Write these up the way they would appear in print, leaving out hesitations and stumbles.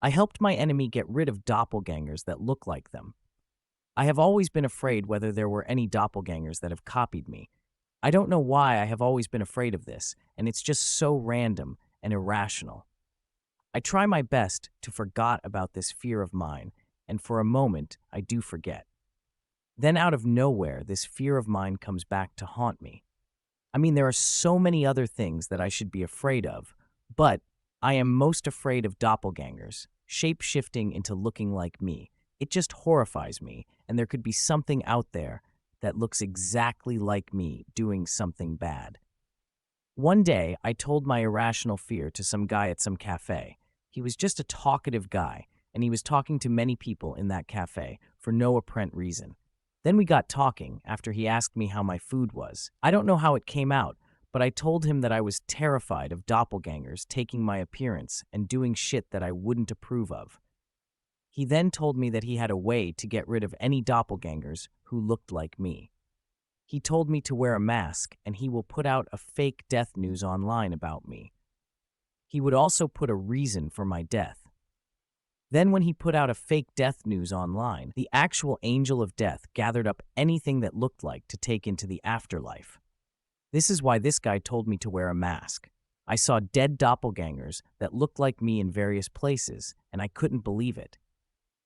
I helped my enemy get rid of doppelgangers that look like them. I have always been afraid whether there were any doppelgangers that have copied me. I don't know why I have always been afraid of this, and it's just so random and irrational. I try my best to forget about this fear of mine, and for a moment I do forget. Then out of nowhere, this fear of mine comes back to haunt me. I mean, there are so many other things that I should be afraid of, but I am most afraid of doppelgangers, shape-shifting into looking like me. It just horrifies me, and there could be something out there that looks exactly like me doing something bad. One day, I told my irrational fear to some guy at some cafe. He was just a talkative guy, and he was talking to many people in that cafe for no apparent reason. Then we got talking after he asked me how my food was. I don't know how it came out, but I told him that I was terrified of doppelgangers taking my appearance and doing shit that I wouldn't approve of. He then told me that he had a way to get rid of any doppelgangers who looked like me. He told me to wear a mask and he will put out a fake death news online about me. He would also put a reason for my death. Then when he put out a fake death news online, the actual angel of death gathered up anything that looked like to take into the afterlife. This is why this guy told me to wear a mask. I saw dead doppelgangers that looked like me in various places, and I couldn't believe it.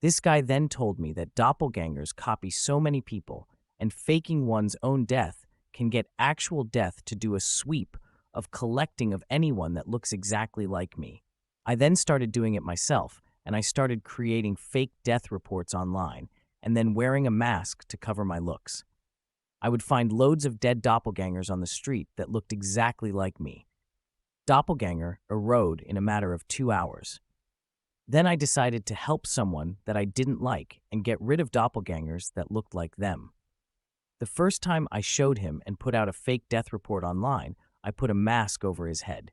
This guy then told me that doppelgangers copy so many people, and faking one's own death can get actual death to do a sweep of collecting of anyone that looks exactly like me. I then started doing it myself, and I started creating fake death reports online, and then wearing a mask to cover my looks. I would find loads of dead doppelgangers on the street that looked exactly like me. Doppelganger erode in a matter of 2 hours. Then I decided to help someone that I didn't like and get rid of doppelgangers that looked like them. The first time I showed him and put out a fake death report online, I put a mask over his head.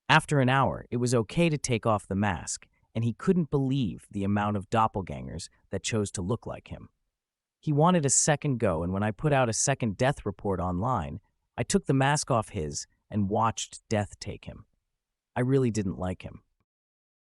After an hour, it was okay to take off the mask, and he couldn't believe the amount of doppelgangers that chose to look like him. He wanted a second go, and when I put out a second death report online, I took the mask off his and watched death take him. I really didn't like him.